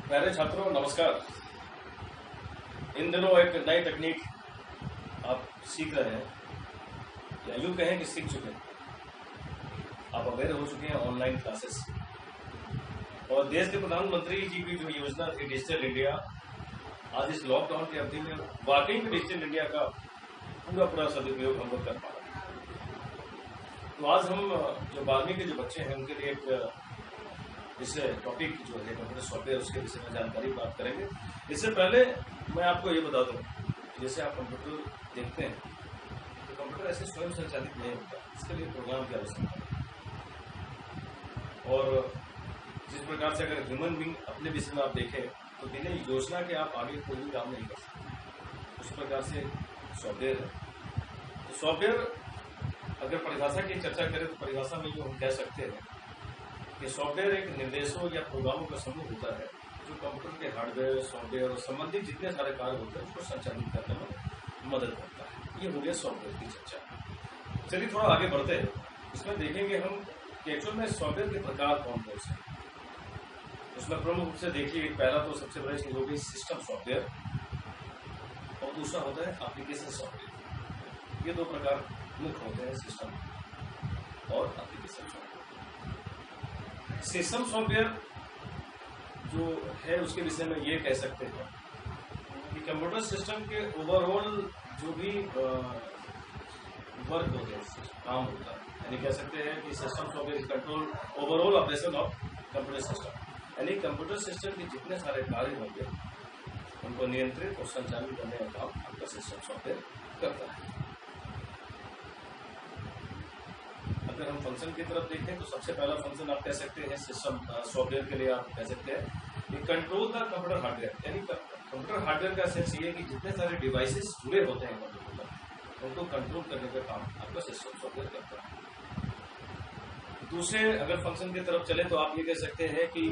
प्यारे छात्रों नमस्कार। इन दिनों एक नई तकनीक आप सीख रहे हैं, या यूँ कहें कि सीख चुके हैं। आप अवेयर हो चुके हैं ऑनलाइन क्लासेस, और देश के प्रधानमंत्री जी की जो योजना थी डिजिटल इंडिया, आज इस लॉकडाउन की अवधि में वाकई में डिजिटल इंडिया का पूरा सदुपयोग हम लोग कर पा रहे हैं। तो आज हम जो 12वीं के जो बच्चे हैं उनके लिए एक इससे टॉपिक जो है कंप्यूटर सॉफ्टवेयर, उसके विषय में जानकारी प्राप्त करेंगे। इससे पहले मैं आपको ये बता दूं, जैसे आप कंप्यूटर देखते हैं तो कंप्यूटर ऐसे स्वयं संचालित नहीं होता, इसके लिए प्रोग्राम की आवश्यकता है। और जिस प्रकार से अगर ह्यूमन बीइंग अपने विषय में आप देखें तो बिना योजना के आप आगे कोई भी काम नहीं कर सकते, उस प्रकार से सॉफ्टवेयर है। तो सॉफ्टवेयर अगर परिभाषा की चर्चा करें तो परिभाषा में जो हम कह सकते हैं कि सॉफ्टवेयर एक निर्देशों या प्रोग्रामों का समूह होता है जो कंप्यूटर के हार्डवेयर, सॉफ्टवेयर और संबंधित जितने सारे कार्य होते हैं उसको संचालित करने में मदद करता है। ये हो गया सॉफ्टवेयर की चर्चा। चलिए थोड़ा आगे बढ़ते हैं। इसमें देखेंगे हम कि एक्चुअल में सॉफ्टवेयर के प्रकार कौन कौन से हैं। उसमें प्रमुख रूप से देखिए, पहला तो सबसे बड़ी चीज हो गई सिस्टम सॉफ्टवेयर, और दूसरा होता है एप्लीकेशन सॉफ्टवेयर। ये दो प्रकार मुख्य होते हैं, सिस्टम और एप्लीकेशन सॉफ्टवेयर। सिस्टम सॉफ्टवेयर जो है उसके विषय में ये कह सकते हैं कि कंप्यूटर सिस्टम के ओवरऑल जो भी वर्क होते हैं, काम होता है, यानी कह सकते हैं कि system software control overall operation of computer system, यानी कंप्यूटर सिस्टम के जितने सारे कार्य होंगे उनको नियंत्रित और संचालित करने का काम आपका सिस्टम सॉफ्टवेयर करता है। अगर हम फंक्शन की तरफ देखें तो सबसे पहला फंक्शन आप कह सकते हैं सिस्टम सॉफ्टवेयर के लिए आप कह सकते हैं कंट्रोल द कंप्यूटर हार्डवेयर, यानी कंप्यूटर हार्डवेयर का सेंस ये है कि जितने सारे डिवाइसेस जुड़े होते हैं कंप्यूटर पर उनको कंट्रोल करने का काम आपका सिस्टम सॉफ्टवेयर करता है। दूसरे अगर फंक्शन की तरफ चले तो आप ये कह सकते हैं कि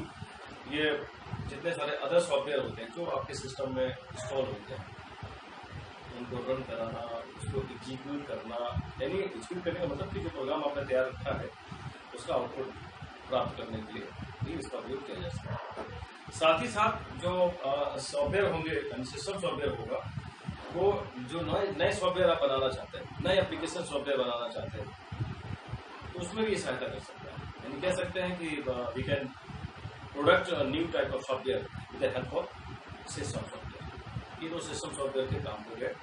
ये जितने सारे अदर सॉफ्टवेयर होते हैं जो आपके सिस्टम में इंस्टॉल होते हैं उनको रन कराना, उसको एग्जीक्यूट करना, यानी एग्जीक्यूट करने का मतलब कि जो प्रोग्राम आपने तैयार रखा है उसका आउटपुट प्राप्त करने के लिए भी इसका उपयोग किया जा सकता है। साथ ही साथ जो सॉफ्टवेयर होंगे, सिस्टम सॉफ्टवेयर होगा, वो जो नए सॉफ्टवेयर आप बनाना चाहते हैं, नए एप्लीकेशन सॉफ्टवेयर बनाना चाहते हैं तो उसमें भी सहायता कर सकता है। यानी कह सकते हैं कि we can product new type of software with the help of system software. ये दो सिस्टम सॉफ्टवेयर के काम हो गए।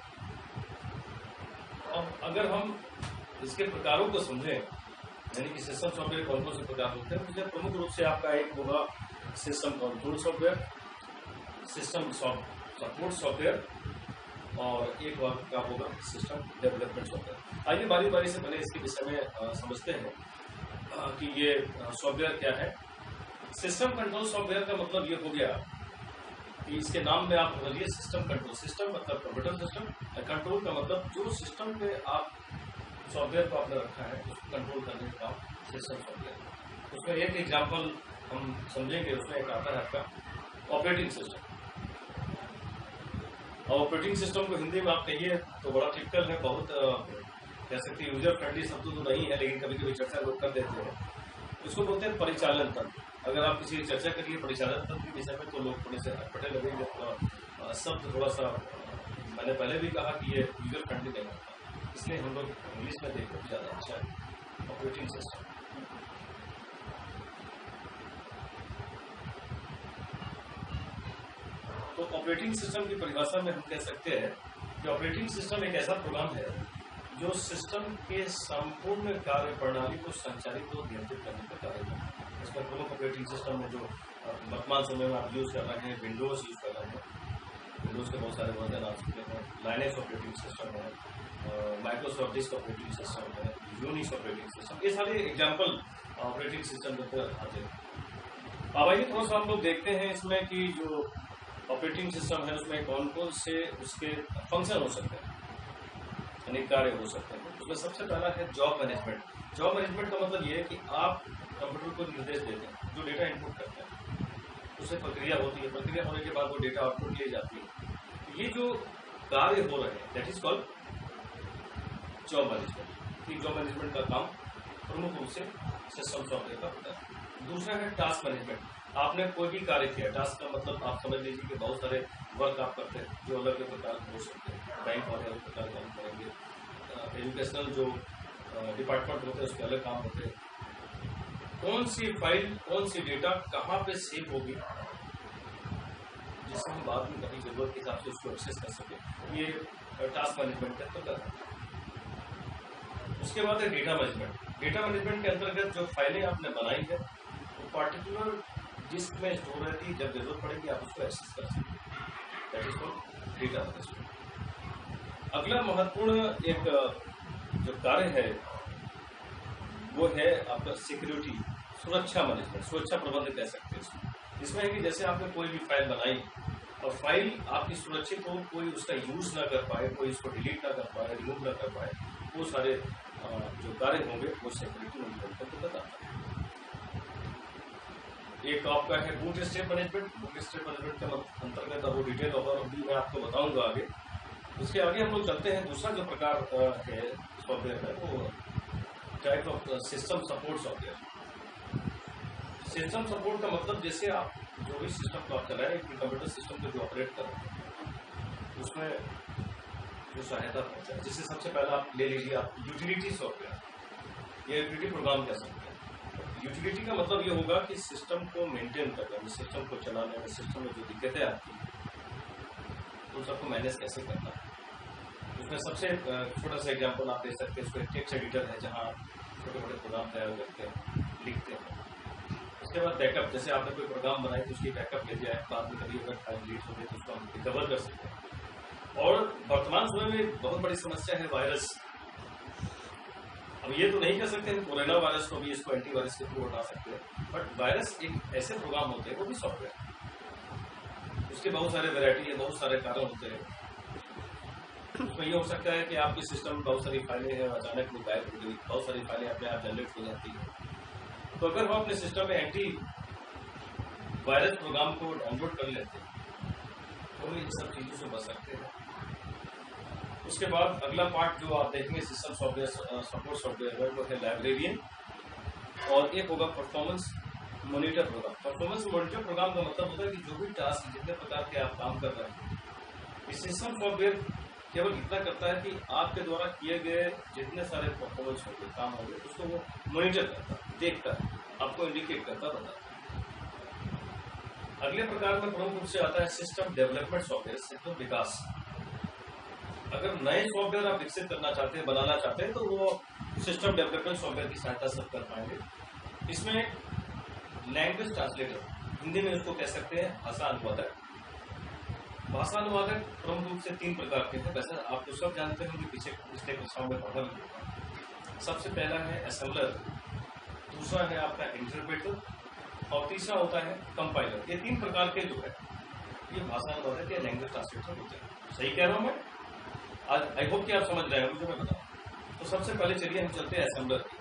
अब अगर हम इसके प्रकारों को समझें, यानी कि सिस्टम सॉफ्टवेयर कौन कौन से प्रकार होते हैं, तो प्रमुख रूप से आपका एक होगा system control software, system support software, और एक का होगा सिस्टम डेवलपमेंट सॉफ्टवेयर। आइए बारी बारी से पहले इसके विषय में समझते हैं कि ये सॉफ्टवेयर क्या है। सिस्टम कंट्रोल सॉफ्टवेयर का मतलब ये हो गया कि इसके नाम में आप बोलिए सिस्टम कंट्रोल, सिस्टम मतलब कंप्यूटर सिस्टम, कंट्रोल का मतलब जो सिस्टम पे आप सॉफ्टवेयर को आपने रखा है उसको कंट्रोल करने का काम सिस्टम सॉफ्टवेयर। उसमें एक एग्जांपल हम समझेंगे, उसमें एक आता है आपका ऑपरेटिंग सिस्टम। और ऑपरेटिंग सिस्टम को हिंदी में आप कहिए तो बड़ा टिपिकल है, बहुत कह सकते हैं यूजर फ्रेंडली शब्द तो नहीं है, लेकिन कभी कभी चर्चा लोग कर देते हैं। इसको बोलते हैं परिचालन तंत्र। अगर आप किसी चर्चा करिए परिचालन तंत्र के विषय में तो लोग थोड़े से अटपटे लगेंगे, थोड़ा शब्द थोड़ा सा, मैंने पहले भी कहा कि ये यूजर फ्रेंडली नहीं होता, इसलिए हम लोग इंग्लिश में देखते हैं ज़्यादा अच्छा है ऑपरेटिंग सिस्टम। तो ऑपरेटिंग सिस्टम की परिभाषा में हम कह सकते हैं कि ऑपरेटिंग सिस्टम एक ऐसा प्रोग्राम है जो सिस्टम के संपूर्ण कार्य प्रणाली को संचालित और नियंत्रित करने का कार्य करता है। इसमें प्रमुख ऑपरेटिंग सिस्टम में जो वर्तमान समय में आप यूज कर रहे हैं, विंडोज यूज कर रहे हैं, विंडोज के बहुत सारे वर्जन आ चुके हैं, लाइनेक्स ऑपरेटिंग सिस्टम है, माइक्रोसॉफ्ट डिस्क ऑपरेटिंग सिस्टम है, यूनिक्स ऑपरेटिंग सिस्टम, ये सारे एग्जाम्पल ऑपरेटिंग सिस्टम के अंदर आते हैं। अब आइए थोड़ा सा हम लोग देखते हैं इसमें कि जो ऑपरेटिंग सिस्टम है उसमें कौन कौन से उसके फंक्शन हो सकते हैं, अनेक कार्य हो सकते हैं। उसमें सबसे पहला है जॉब मैनेजमेंट। जॉब मैनेजमेंट का मतलब ये है कि आप कंप्यूटर को निर्देश देते हैं, जो डेटा इनपुट करते हैं उससे प्रक्रिया होती है, प्रक्रिया होने के बाद वो डेटा आउटपुट ली जाती है। ये जो कार्य हो रहे हैं that is called job management. Job management का काम प्रमुख रूप से सिस्टम सॉफ्टवेयर का होता है। दूसरा है टास्क मैनेजमेंट। आपने कोई भी कार्य किया, टास्क का मतलब आप समझ लीजिए कि बहुत सारे वर्क आप करते हैं जो अलग अलग प्रकार के हो सकते हैं। बैंक वाले अलग प्रकार काम करेंगे, एजुकेशनल जो डिपार्टमेंट होते हैं उसके अलग काम होते हैं। कौन सी फाइल, कौन सी डेटा कहाँ पे सेव होगी, जिससे हम बाद में कभी जरूरत के हिसाब से उसको एक्सेस कर सके, ये टास्क मैनेजमेंट के अंतर्गत है। उसके बाद है डेटा मैनेजमेंट। डेटा मैनेजमेंट के अंतर्गत जो फाइलें आपने बनाई है वो पर्टिकुलर डिस्क में स्टोर रहती है, जब जरूरत पड़ेगी आप उसको एक्सेस कर सकते हैं। That is called data management. अगला महत्वपूर्ण एक जो कार्य है वो है आपका सिक्योरिटी, सुरक्षा मैनेजमेंट, सुरक्षा प्रबंधन कह सकते हैं इसमें है कि जैसे आपने कोई भी फाइल बनाई और फाइल आपकी सुरक्षित हो, कोई उसका यूज ना कर पाए, कोई उसको डिलीट ना कर पाए, रिमूव ना कर पाए, वो सारे जो कार्य होंगे वो सिक्योरिटी मैनेजमेंट को बताता है। एक आपका है boot strap management. Boot strap management के अंतर्गत वो डिटेल और भी मैं आपको बताऊंगा आगे। उसके आगे हम लोग चलते हैं। दूसरा जो प्रकार है सॉफ्टवेयर है वो type of system support software. System support का मतलब जैसे आप जो भी सिस्टम को आप चला रहे हैं, कंप्यूटर सिस्टम को जो ऑपरेट कर रहे हैं उसमें जो सहायता पहुंचा है, जिससे सबसे पहला आप ले लीजिए आप यूटिलिटी सॉफ्टवेयर या यूटिलिटी प्रोग्राम कह सकते हैं। यूटिलिटी का मतलब ये होगा कि सिस्टम को मेंटेन करने में, सिस्टम को चलाने में, सिस्टम में जो दिक्कतें आती हैं उन सबको मैनेज कैसे करना है। उसमें सबसे छोटा सा एग्जांपल आप दे सकते हैं, उसमें टेक्स्ट एडिटर है जहाँ छोटे छोटे प्रोग्राम तैयार करते हैं, लिखते हैं। उसके बाद बैकअप, जैसे आपने कोई प्रोग्राम बनाई तो उसकी बैकअप ले जाए, बाद में कभी अगर फाइल डिलीट हो गई तो उसको हम रिकवर कर सकते हैं। और वर्तमान समय में बहुत बड़ी समस्या है वायरस। अब ये तो नहीं कर सकते हैं कोरोना वायरस को भी इसको एंटीवायरस के थ्रू हटा सकते हैं, बट वायरस एक ऐसे प्रोग्राम होते हैं, वो भी सॉफ्टवेयर, उसके बहुत सारे वैरायटी है, बहुत सारे कारण होते हैं। उसमें ये हो सकता है कि आपके सिस्टम में बहुत सारी फाइलें हैं, अचानक वो गायब हो गई, बहुत सारी फाइलें अपने आप जनरेट हो जाती है। तो अगर हम अपने सिस्टम में एंटी वायरस प्रोग्राम को डाउनलोड कर लेते हैं तो हम इन सब चीजों से बच सकते हैं। उसके बाद अगला पार्ट जो आप देखेंगे सिस्टम सॉफ्टवेयर सपोर्ट सॉफ्टवेयर में, वो है लाइब्रेरियन, और एक होगा performance monitor program. Performance monitor program का मतलब होता है कि जो भी टास्क, जितने प्रकार के आप काम कर रहे हैं, इस सिस्टम सॉफ्टवेयर केवल इतना करता है कि आपके द्वारा किए गए जितने सारे परफॉर्मेंस होंगे, काम होंगे, उसको वो मॉनिटर करता है, देखता है, आपको इंडिकेट करता, बताता है। अगले प्रकार में प्रमुख रूप से आता है सिस्टम डेवलपमेंट सॉफ्टवेयर, सिस्टम विकास। अगर नए सॉफ्टवेयर आप विकसित करना चाहते हैं, बनाना चाहते हैं, तो वो सिस्टम डेवलपमेंट सॉफ्टवेयर की सहायता से कर पाएंगे। इसमें लैंग्वेज ट्रांसलेटर, हिंदी में उसको कह सकते हैं भाषा अनुवादक। भाषा अनुवादक प्रमुख रूप से 3 प्रकार के हैं, वैसे आप तो सब जानते होंगे, पिछले कक्षाओं में पढ़ा भी होगा। सबसे पहला है असेंबलर, दूसरा है आपका इंटरप्रेटर, और तीसरा होता है कंपाइलर। ये 3 प्रकार के जो है ये भाषा अनुवादक या लैंग्वेज ट्रांसलेटर होते हैं। सही कह रहा हूं मैं? आज आई होप कि आप समझ रहे हैं मुझे मैं बताऊं। तो सबसे पहले चलिए हम चलते हैं असेंबलर की।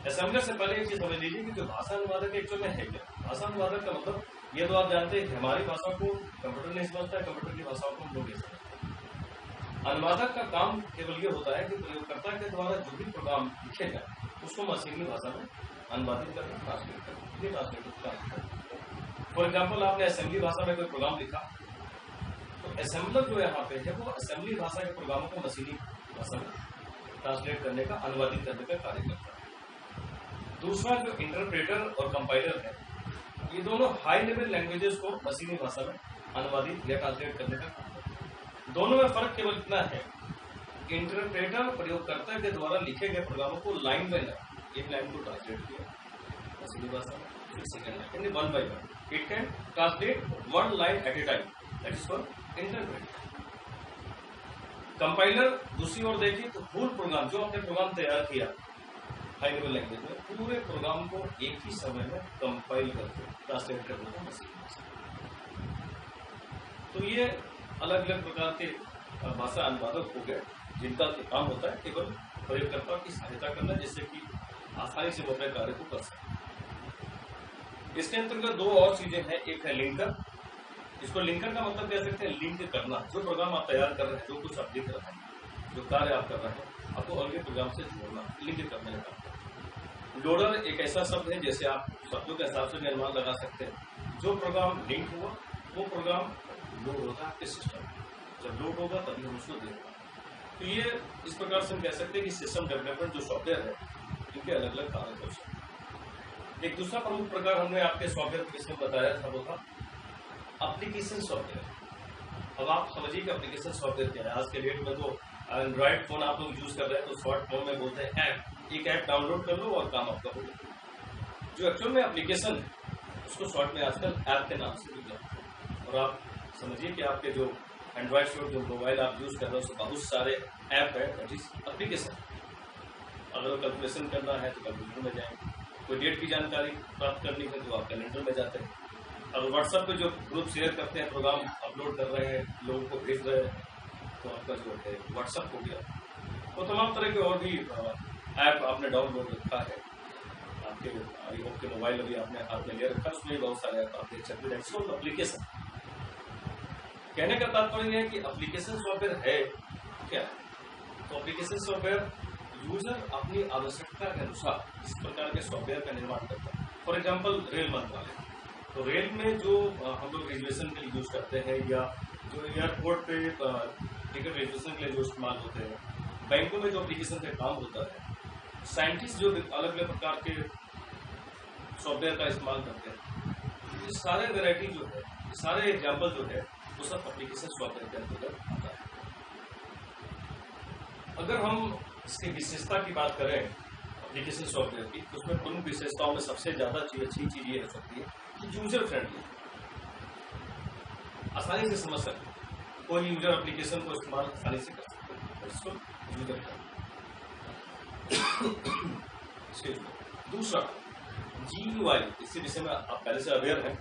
असेंबलर से पहले एक चीज समझ लीजिए कि जो भाषा अनुवादक एक्चुअल में है क्या। भाषा अनुवादक का मतलब ये तो आप जानते हैं कि हमारी भाषा को कंप्यूटर नहीं समझता है, कंप्यूटर की भाषाओं को हम लोग नहीं समझते। अनुवादक का काम केवल ये होता है कि प्रयोगकर्ता के द्वारा जो भी प्रोग्राम लिखे जाए उसको मशीनी भाषा में अनुवादित करके ट्रांसलेट करना, ये ट्रांसलेटर काम करता है। फॉर एग्जाम्पल आपने असेंबली भाषा में कोई प्रोग्राम लिखा, तो असेंबलर जो यहाँ पे है वो असेंबली भाषा के प्रोग्रामों को मशीनी भाषा में ट्रांसलेट करने का, अनुवादित करने का कार्य करता है। दूसरा जो इंटरप्रेटर और कंपाइलर है, ये दोनों हाई लेवल लैंग्वेजेस को मशीनी भाषा में अनुवादित या ट्रांसलेट करने का काम करते हैं। दोनों में फर्क केवल इतना है, इंटरप्रेटर प्रयोगकर्ता के द्वारा लिखे गए प्रोग्रामों को लाइन बाय लाइन, एक लाइन को ट्रांसलेट किया मशीनी भाषा में, फिर सेकेंड लाइन, यानी 1 by 1 it can translate 1 line at a time, that is called interpreter. Compiler दूसरी ओर देखिए तो फुल प्रोग्राम, जो आपने प्रोग्राम तैयार किया हाई लेवल लैंग्वेज में, पूरे प्रोग्राम को एक ही समय में कंपाइल करके ट्रांसलेट करने का मशीनी भाषा। तो ये अलग अलग प्रकार के भाषा अनुवादक हो गए, जिनका काम होता है केवल प्रयोगकर्ता की सहायता करना, जिससे कि आसानी से वो अपने कार्य को कर सके। इसके अंतर्गत 2 और चीजें हैं। एक है लिंकर। इसको लिंकर का मतलब कह सकते हैं लिंक करना। जो प्रोग्राम आप तैयार कर रहे हैं, जो कुछ आप लिख रहे हैं, जो कार्य आप कर रहे हैं, आपको अलग प्रोग्राम से जोड़ना, लिंक करने का काम। लोडर एक ऐसा शब्द है, जैसे आप शब्दों के हिसाब से भी अनुमान लगा सकते हैं। जो प्रोग्राम लिंक हुआ वो प्रोग्राम लोड होगा आपके सिस्टम, जब लोड होगा तभी हम उसको देंगे। तो ये इस प्रकार से हम कह सकते हैं कि सिस्टम डेवलपमेंट जो सॉफ्टवेयर है, इनके अलग अलग कार्य हो सकते हैं। एक दूसरा प्रमुख प्रकार हमने आपके सॉफ्टवेयर के इसमें बताया था, वो था एप्लीकेशन सॉफ्टवेयर। अब आप समझिए कि एप्लीकेशन सॉफ्टवेयर क्या है। आज के डेट में तो एंड्रॉइड फोन आप लोग यूज कर रहे हैं, तो स्मार्ट फोन में बोलते हैं ऐप, एक ऐप डाउनलोड कर लो और काम आपका हो गया। जो एक्चुअल में एप्लीकेशन है उसको शॉर्ट में आजकल ऐप के नाम से भी जाते हैं। और आप समझिए कि आपके जो एंड्रॉइड फोन, जो मोबाइल आप यूज कर रहे हो, उसमें बहुत सारे ऐप है, दैट इज एप्लीकेशन। अगर कैलकुलेशन करना है तो कैलकुलेटर में जाएंगे, कोई डेट की जानकारी प्राप्त करनी है तो आप कैलेंडर में जाते हैं। अब व्हाट्सएप पे जो ग्रुप शेयर करते हैं, प्रोग्राम अपलोड कर रहे हैं, लोगों को भेज रहे हैं, तो आपका जो है व्हाट्सएप हो गया। तो तमाम तरह के और भी ऐप आपने डाउनलोड रखा है, आपके आई होप के मोबाइल अभी आपने हाथ में ले रखा है, उसमें बहुत सारे ऐप आप देख सकते हैं। इसको एप्लीकेशन कहने का तात्पर्य है कि एप्लीकेशन सॉफ्टवेयर है क्या। तो एप्लीकेशन सॉफ्टवेयर यूजर अपनी आवश्यकता के अनुसार इस प्रकार के सॉफ्टवेयर का निर्माण करता है। फॉर एग्जाम्पल रेल मंत्रालय, तो रेल में जो हम लोग रिजर्वेशन के लिए यूज करते हैं, या जो एयरपोर्ट पे टिकट रिजर्वेशन के लिए जो इस्तेमाल होते हैं, बैंकों में जो एप्लीकेशन का काम होता है, साइंटिस्ट जो अलग अलग प्रकार के सॉफ्टवेयर का इस्तेमाल करते हैं, ये सारे वेराइटी जो है, सारे एग्जाम्पल जो है, वो सब एप्लीकेशन सॉफ्टवेयर के अंतर्गत आता है। अगर हम इसकी विशेषता की बात करें एप्लीकेशन सॉफ्टवेयर की, तो उसमें प्रमुख विशेषताओं में सबसे ज्यादा अच्छी चीज ये हो सकती है कि यूजर फ्रेंडली, आसानी से समझ सकते हैं, कोई यूजर एप्लीकेशन को इस्तेमाल आसानी से कर सकते हैं, इसको यूजर फ्रेंडली। दूसरा GUI, इसी विषय में आप पहले से अवेयर हैं,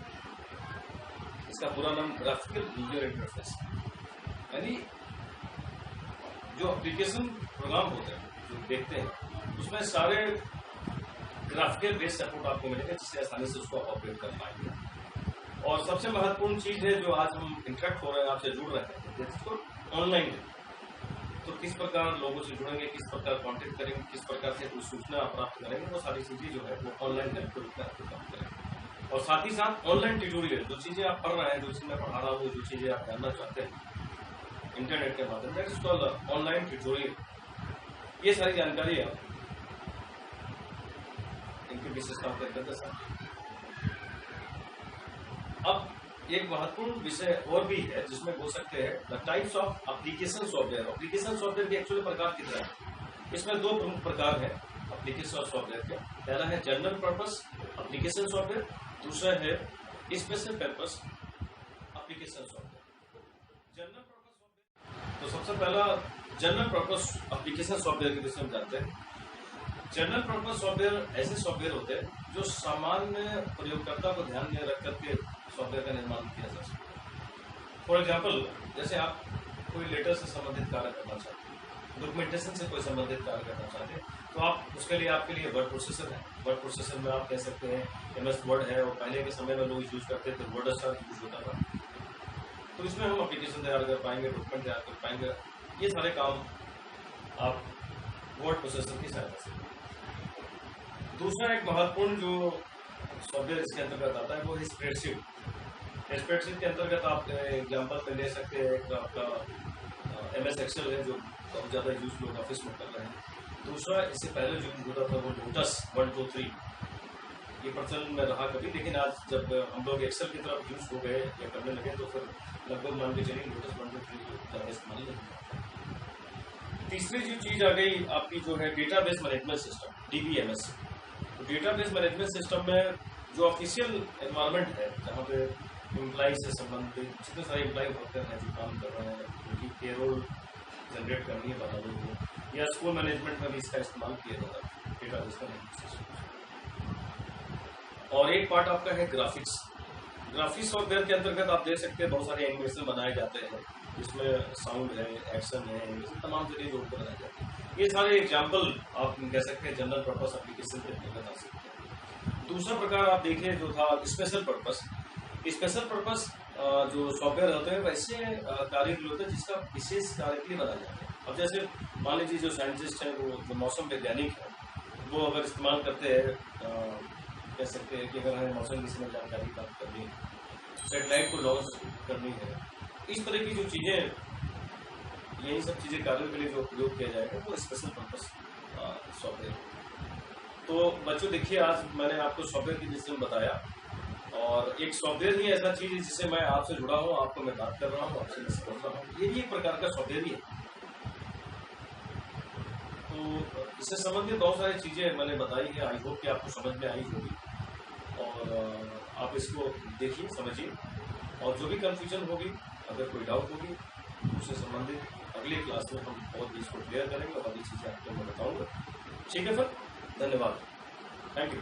इसका पूरा नाम ग्राफिकल यूजर इंटरफेस, यानी जो एप्लीकेशन प्रोग्राम होते हैं जो देखते हैं, उसमें सारे ग्राफिकल बेस्ड सपोर्ट आपको मिलेगा, जिससे आसानी से उसको ऑपरेट कर पाएंगे। और सबसे महत्वपूर्ण चीज है, जो आज हम इंटरेक्ट हो रहे हैं, आपसे जुड़ रहे हैं, जिसको ऑनलाइन है, तो किस प्रकार लोगों से जुड़ेंगे, किस प्रकार कांटेक्ट करेंगे, किस प्रकार से कुछ सूचना प्राप्त करेंगे, वो सारी चीजें जो है वो ऑनलाइन हेल्प को काम करेंगे। और साथ ही साथ ऑनलाइन ट्यूटोरियल, जो चीजें आप पढ़ रहे हैं, जो चीज मैं पढ़ा रहा हूँ, जो चीजें आप जानना चाहते हैं इंटरनेट के माध्यम से, इसको ऑनलाइन ट्यूटोरियल, ये सारी जानकारी आप इनकी विशेषताओं के अंतर्गत। अब एक महत्वपूर्ण विषय और भी है, जिसमें बोल सकते हैं the types of application software. Application software के एक्चुअली प्रकार कितने हैं? इसमें दो प्रमुख प्रकार हैं एप्लीकेशन सॉफ्टवेयर के। पहला है जनरल पर्पस एप्लीकेशन सॉफ्टवेयर, दूसरा है special purpose application software. General purpose software, तो सबसे पहला जनरल पर्पस एप्लीकेशन सॉफ्टवेयर के विषय में जानते हैं। जनरल पर्पस सॉफ्टवेयर ऐसे सॉफ्टवेयर होते हैं जो सामान्य प्रयोगकर्ता को ध्यान में रख करके सॉफ्टवेयर का निर्माण किया जा सकता है। फॉर एग्जाम्पल, जैसे आप कोई लेटर से संबंधित कार्य करना चाहते हैं, डॉक्यूमेंटेशन से कोई संबंधित कार्य करना चाहते हैं, तो आप उसके लिए आपके लिए वर्ड प्रोसेसर है। वर्ड प्रोसेसर में आप कह सकते हैं MS वर्ड है, और पहले के समय में लोग यूज करते थे वर्ड स्टार यूज होता था। तो इसमें हम एप्लीकेशन तैयार कर पाएंगे, डॉक्यूमेंट तैयार कर पाएंगे, ये सारे काम आप वर्ड प्रोसेसर की सहायता से। दूसरा एक महत्वपूर्ण जो सॉफ्टवेयर इसके अंतर्गत आता है वो है स्प्रेडशीट। स्प्रेडशीट के अंतर्गत आप एग्जांपल में ले सकते हैं, एक आपका MS एक्सेल है, जो बहुत ज़्यादा यूज लोग ऑफिस में कर रहे हैं। दूसरा, इससे पहले जो यूज होता था वो लोटस 1 2 3, ये प्रचलन में रहा कभी, लेकिन आज जब हम लोग एक्सेल की तरफ यूज हो गए या करने लगे, तो फिर लगभग मान के चलिए लोटस 1 2 3 ज़्यादा इस्तेमाल नहीं होता। तीसरी जो चीज़ आ गई आपकी, जो है database management system, DBMS। Database management system में जो ऑफिशियल एनवायरनमेंट है, जहाँ पे एम्प्लॉय से संबंधित जितने सारे एम्प्लॉय होते हैं जो काम कर रहे हैं, उनकी पेरोल जनरेट करनी है बनाने को, या स्कूल मैनेजमेंट में भी इसका इस्तेमाल किया जाता है डेटाबेस मैनेजमेंट सिस्टम। और एक पार्ट आपका है ग्राफिक्स। ग्राफिक्स सॉफ्टवेयर के अंतर्गत आप देख सकते हैं बहुत सारे एनिमेशन बनाए जाते हैं, जिसमें साउंड है, एक्शन है, एनिमेशन, तमाम चीजें जो बनाए जाते हैं। ये सारे एग्जाम्पल आप कह सकते हैं जनरल पर्पस एप्लीकेशन के अंतर्गत आ सकते हैं। दूसरा प्रकार आप देखिए जो था स्पेशल पर्पस। स्पेशल पर्पस जो सॉफ्टवेयर होते हैं वैसे कार्य के लिए होते हैं जिसका विशेष कार्य के लिए बनाया जाता है। अब जैसे मान लीजिए जो साइंटिस्ट हैं, वो जो मौसम वैज्ञानिक है, वो अगर इस्तेमाल करते हैं, कह सकते हैं कि अगर हमें मौसम की समय जानकारी प्राप्त करनी है, सेटेलाइट को लॉन्च करनी है, इस तरह की जो चीज़ें, यही सब चीज़ें कार्यों के लिए जो उपयोग किया जाएगा वो स्पेशल पर्पस सॉफ्टवेयर। तो बच्चों देखिए, आज मैंने आपको सॉफ्टवेयर के विषय में बताया, और एक सॉफ्टवेयर ही ऐसा चीज़ है जिससे मैं आपसे जुड़ा हूँ, आपको मैं बात कर रहा हूँ, आपसे मैं समझ रहा हूँ, ये भी एक प्रकार का सॉफ्टवेयर ही है। तो इससे संबंधित बहुत सारी चीज़ें मैंने बताई है, आई होप कि आपको समझ में आई होगी, और आप इसको देखिए, समझिए, और जो भी कंफ्यूजन होगी, अगर कोई डाउट होगी, उससे संबंधित अगली क्लास में हम बहुत इसको क्लियर करेंगे और अगली चीज़ें आपको मैं बताऊँगा। ठीक है सर, धन्यवाद, थैंक यू।